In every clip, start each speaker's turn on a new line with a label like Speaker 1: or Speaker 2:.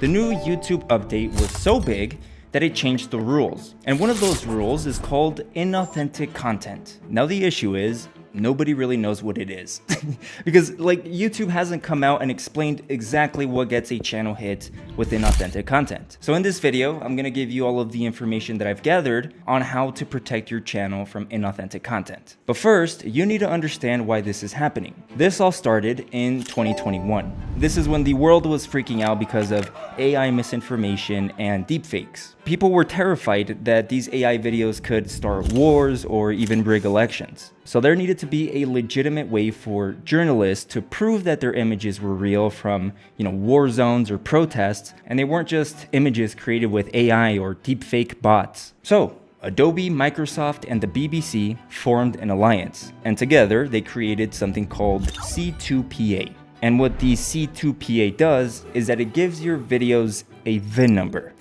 Speaker 1: The new YouTube update was so big that it changed the rules. And one of those rules is called inauthentic content. Now the issue is, nobody really knows what it is. Because YouTube hasn't come out and explained exactly what gets a channel hit with inauthentic content. So in this video, I'm gonna give you all of the information that I've gathered on how to protect your channel from inauthentic content. But first, you need to understand why this is happening. This all started in 2021. This is when the world was freaking out because of AI misinformation and deepfakes. People were terrified that these AI videos could start wars or even rig elections. So there needed to be a legitimate way for journalists to prove that their images were real from, war zones or protests, and they weren't just images created with AI or deepfake bots. So Adobe, Microsoft, and the BBC formed an alliance, and together they created something called C2PA. And what the C2PA does is that it gives your videos a VIN number.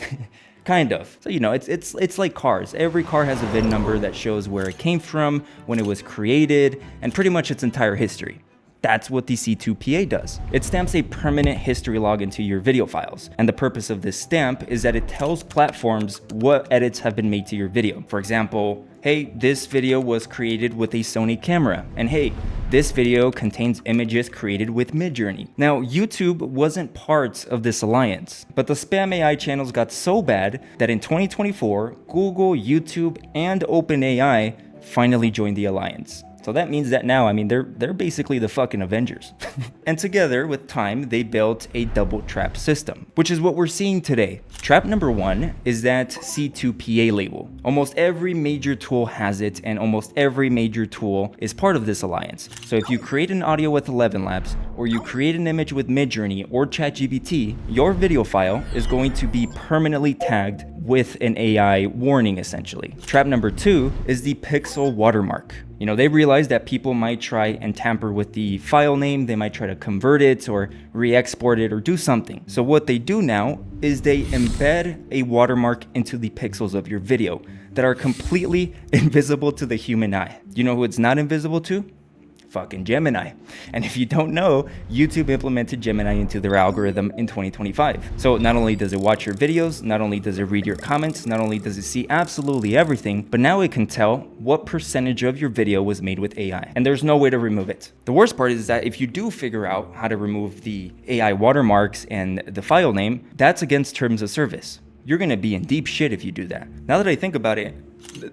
Speaker 1: Kind of. So, it's like cars. Every car has a VIN number that shows where it came from, when it was created, and pretty much its entire history. That's what the C2PA does. It stamps a permanent history log into your video files. And the purpose of this stamp is that it tells platforms what edits have been made to your video. For example, hey, this video was created with a Sony camera. And hey, this video contains images created with Midjourney. Now, YouTube wasn't part of this alliance, but the spam AI channels got so bad that in 2024, Google, YouTube, and OpenAI finally joined the alliance. So that means that now, they're basically the fucking Avengers. And together, with time, they built a double trap system, which is what we're seeing today. Trap number one is that C2PA label. Almost every major tool has it, and almost every major tool is part of this alliance. So if you create an audio with 11 Labs, or you create an image with Midjourney or ChatGPT, your video file is going to be permanently tagged with an AI warning, essentially. Trap number two is the pixel watermark. They realize that people might try and tamper with the file name, they might try to convert it or re-export it or do something. So what they do now is they embed a watermark into the pixels of your video that are completely invisible to the human eye. You know who it's not invisible to? Fucking Gemini. And if you don't know, YouTube implemented Gemini into their algorithm in 2025. So not only does it watch your videos, not only does it read your comments, not only does it see absolutely everything, but now it can tell what percentage of your video was made with AI. And there's no way to remove it. The worst part is that if you do figure out how to remove the AI watermarks and the file name, that's against terms of service. You're gonna be in deep shit if you do that. Now that I think about it,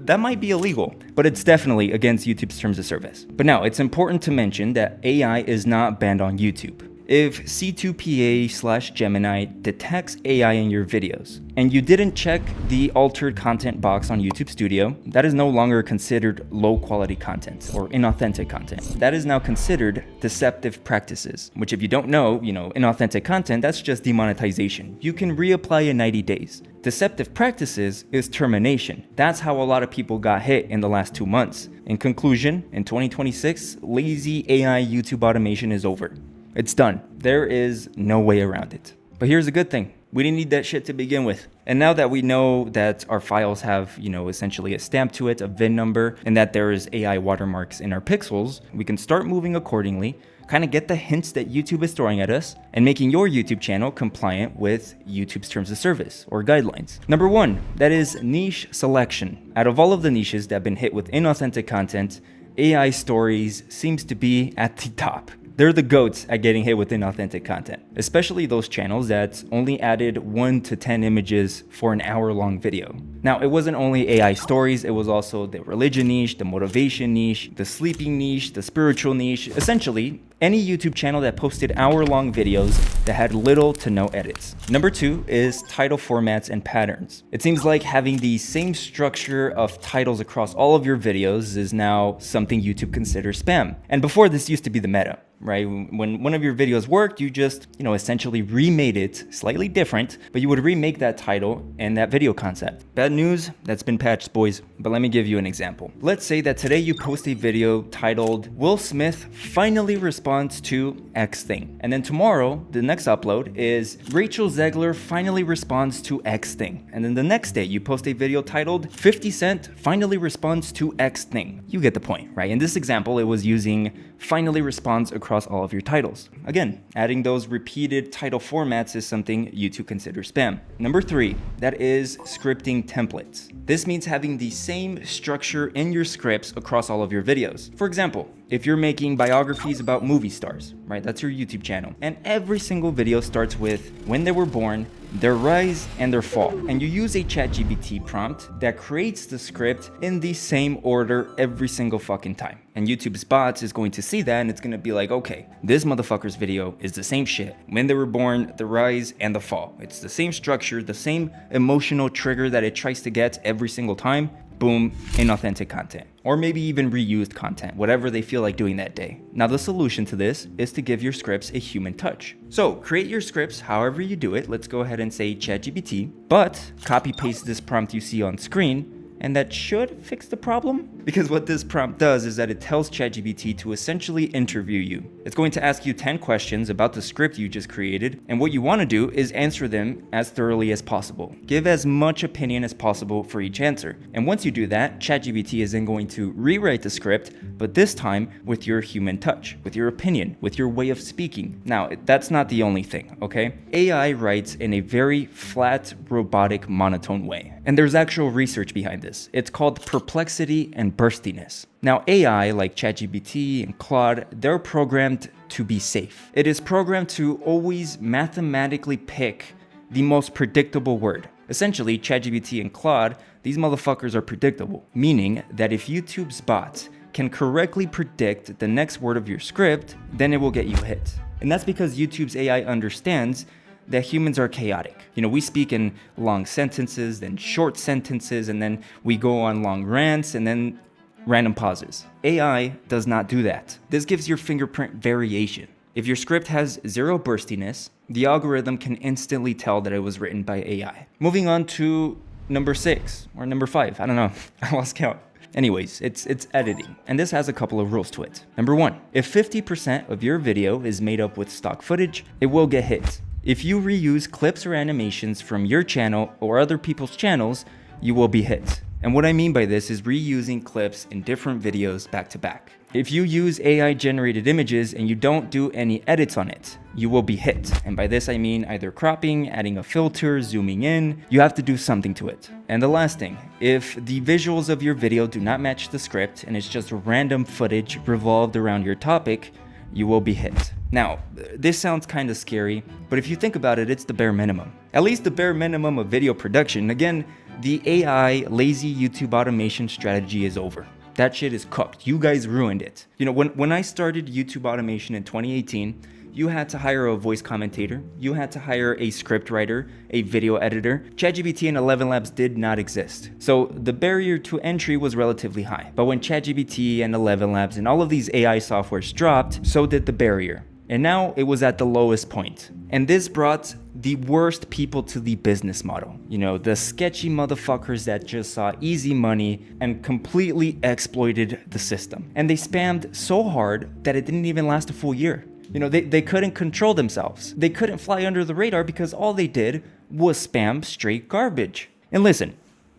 Speaker 1: that might be illegal, but it's definitely against YouTube's terms of service. But now, it's important to mention that AI is not banned on YouTube. If C2PA/Gemini detects AI in your videos, and you didn't check the altered content box on YouTube Studio, that is no longer considered low quality content or inauthentic content. That is now considered deceptive practices, which if you don't know, inauthentic content, that's just demonetization. You can reapply in 90 days. Deceptive practices is termination. That's how a lot of people got hit in the last 2 months. In conclusion, in 2026, lazy AI YouTube automation is over. It's done. There is no way around it. But here's a good thing. We didn't need that shit to begin with. And now that we know that our files have, essentially a stamp to it, a VIN number, and that there is AI watermarks in our pixels, we can start moving accordingly, kind of get the hints that YouTube is throwing at us, and making your YouTube channel compliant with YouTube's terms of service or guidelines. Number one, that is niche selection. Out of all of the niches that have been hit with inauthentic content, AI stories seems to be at the top. They're the goats at getting hit with inauthentic content, especially those channels that only added 1 to 10 images for an hour-long video. Now, it wasn't only AI stories, it was also the religion niche, the motivation niche, the sleeping niche, the spiritual niche. Essentially, any YouTube channel that posted hour-long videos that had little to no edits. Number two is title formats and patterns. It seems like having the same structure of titles across all of your videos is now something YouTube considers spam. And before, this used to be the meta, right? When one of your videos worked, you just, essentially remade it slightly different, but you would remake that title and that video concept. Bad news, that's been patched, boys. But let me give you an example. Let's say that today you post a video titled, Will Smith finally responds to X thing. And then tomorrow, the next upload is Rachel Zegler finally responds to X thing. And then the next day you post a video titled 50 Cent finally responds to X thing. You get the point, right? In this example, it was using finally responds across all of your titles. Again, adding those repeated title formats is something YouTube considers spam. Number 3, that is scripting templates. This means having the same structure in your scripts across all of your videos. For example, if you're making biographies about movie stars, right? That's your YouTube channel. And every single video starts with when they were born, their rise, and their fall. And you use a ChatGPT prompt that creates the script in the same order every single fucking time. And YouTube's bots is going to see that and it's going to be like, okay, this motherfucker's video is the same shit. When they were born, the rise, and the fall. It's the same structure, the same emotional trigger that it tries to get every single time. Boom, inauthentic content. Or maybe even reused content, whatever they feel like doing that day. Now the solution to this is to give your scripts a human touch. So create your scripts however you do it. Let's go ahead and say ChatGPT, but copy paste this prompt you see on screen, and that should fix the problem. Because what this prompt does is that it tells ChatGPT to essentially interview you. It's going to ask you 10 questions about the script you just created, and what you want to do is answer them as thoroughly as possible. Give as much opinion as possible for each answer. And once you do that, ChatGPT is then going to rewrite the script, but this time with your human touch, with your opinion, with your way of speaking. Now, that's not the only thing, okay? AI writes in a very flat, robotic, monotone way. And there's actual research behind this. It's called perplexity and burstiness. Now, AI like ChatGPT and Claude, they're programmed to be safe. It is programmed to always mathematically pick the most predictable word. Essentially, ChatGPT and Claude, these motherfuckers are predictable, meaning that if YouTube's bots can correctly predict the next word of your script, then it will get you hit. And that's because YouTube's AI understands that humans are chaotic. You know, we speak in long sentences, then short sentences, and then we go on long rants, and then random pauses. AI does not do that. This gives your fingerprint variation. If your script has zero burstiness, the algorithm can instantly tell that it was written by AI. Moving on to number 6 or number 5, I don't know, I lost count. Anyways, it's editing, and this has a couple of rules to it. Number 1, if 50% of your video is made up with stock footage, it will get hit. If you reuse clips or animations from your channel or other people's channels, you will be hit. And what I mean by this is reusing clips in different videos back to back. If you use AI generated images and you don't do any edits on it, you will be hit. And by this I mean either cropping, adding a filter, zooming in, you have to do something to it. And the last thing, if the visuals of your video do not match the script and it's just random footage revolved around your topic, you will be hit. Now, this sounds kind of scary, but if you think about it, it's the bare minimum. At least the bare minimum of video production. Again, the AI lazy YouTube automation strategy is over. That shit is cooked. You guys ruined it. You know, when I started YouTube automation in 2018, you had to hire a voice commentator, you had to hire a script writer, a video editor. ChatGPT and 11 Labs did not exist. So the barrier to entry was relatively high. But when ChatGPT and 11 Labs and all of these AI softwares dropped, so did the barrier. And now it was at the lowest point. And this brought the worst people to the business model. You know, the sketchy motherfuckers that just saw easy money and completely exploited the system. And they spammed so hard that it didn't even last a full year. You know, they couldn't control themselves. They couldn't fly under the radar because all they did was spam straight garbage. And listen,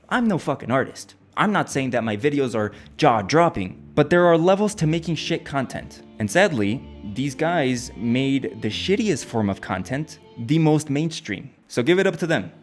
Speaker 1: I'm no fucking artist. I'm not saying that my videos are jaw-dropping, but there are levels to making shit content. And sadly, these guys made the shittiest form of content the most mainstream. So give it up to them.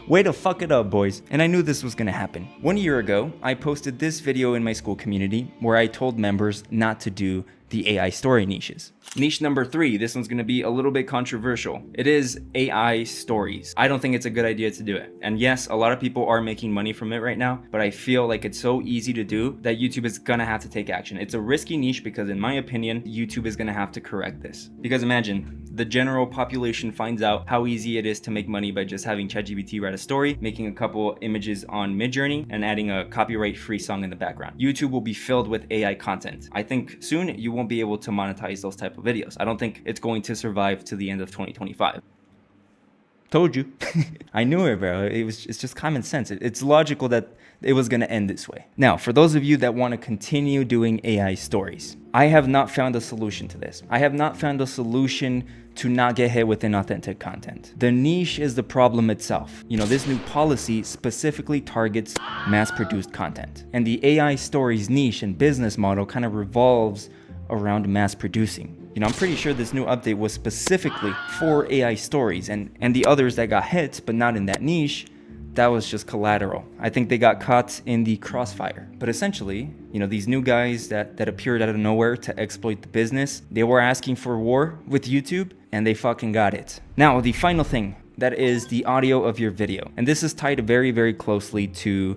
Speaker 1: Way to fuck it up, boys. And I knew this was gonna happen. 1 year ago, I posted this video in my school community where I told members not to do the AI story niches. Niche number 3, this one's gonna be a little bit controversial. It is AI stories. I don't think it's a good idea to do it. And yes, a lot of people are making money from it right now, but I feel like it's so easy to do that YouTube is gonna have to take action. It's a risky niche because in my opinion, YouTube is gonna have to correct this. Because imagine, the general population finds out how easy it is to make money by just having ChatGPT write a story, making a couple images on Midjourney, and adding a copyright-free song in the background. YouTube will be filled with AI content. I think soon you won't be able to monetize those type of videos. I don't think it's going to survive to the end of 2025. Told you. I knew it, bro. It's just common sense. It's logical that it was going to end this way. Now, for those of you that want to continue doing AI stories, I have not found a solution to this. I have not found a solution to not get hit with inauthentic content. The niche is the problem itself. This new policy specifically targets mass-produced content. And the AI stories niche and business model kind of revolves around mass producing. I'm pretty sure this new update was specifically for AI stories, and the others that got hit, but not in that niche, that was just collateral. I think they got caught in the crossfire. But essentially, these new guys that appeared out of nowhere to exploit the business, they were asking for war with YouTube, and they fucking got it. Now, the final thing, that is the audio of your video. And this is tied very, very closely to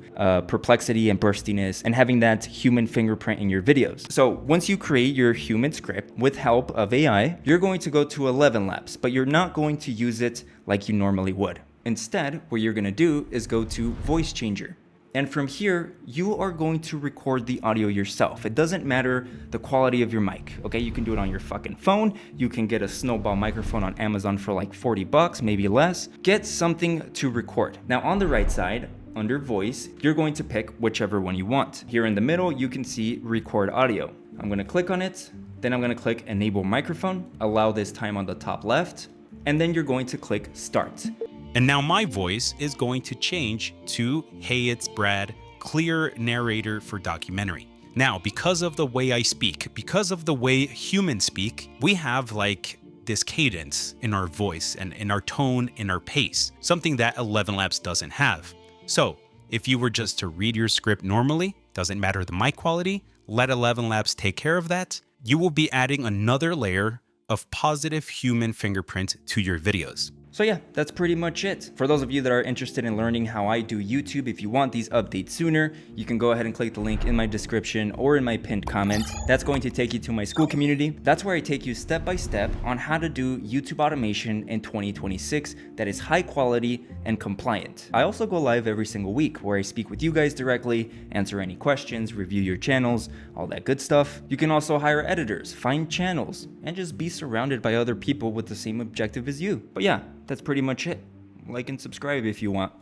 Speaker 1: perplexity and burstiness and having that human fingerprint in your videos. So once you create your human script with help of AI, you're going to go to 11 Labs, but you're not going to use it like you normally would. Instead, what you're gonna do is go to Voice Changer. And from here, you are going to record the audio yourself. It doesn't matter the quality of your mic, okay? You can do it on your fucking phone. You can get a snowball microphone on Amazon for like $40, maybe less. Get something to record. Now on the right side, under voice, you're going to pick whichever one you want. Here in the middle, you can see record audio. I'm gonna click on it, then I'm gonna click enable microphone, allow this time on the top left, and then you're going to click start.
Speaker 2: And now my voice is going to change to, hey, it's Brad, clear narrator for documentary. Now, because of the way I speak, because of the way humans speak, we have like this cadence in our voice and in our tone, in our pace, something that 11 Labs doesn't have. So if you were just to read your script normally, doesn't matter the mic quality, let 11 Labs take care of that. You will be adding another layer of positive human fingerprint to your videos.
Speaker 1: So yeah, that's pretty much it. For those of you that are interested in learning how I do YouTube, if you want these updates sooner, you can go ahead and click the link in my description or in my pinned comment. That's going to take you to my school community. That's where I take you step by step on how to do YouTube automation in 2026 that is high quality and compliant. I also go live every single week where I speak with you guys directly, answer any questions, review your channels, all that good stuff. You can also hire editors, find channels, and just be surrounded by other people with the same objective as you. But yeah, that's pretty much it. Like and subscribe if you want.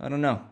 Speaker 1: I don't know.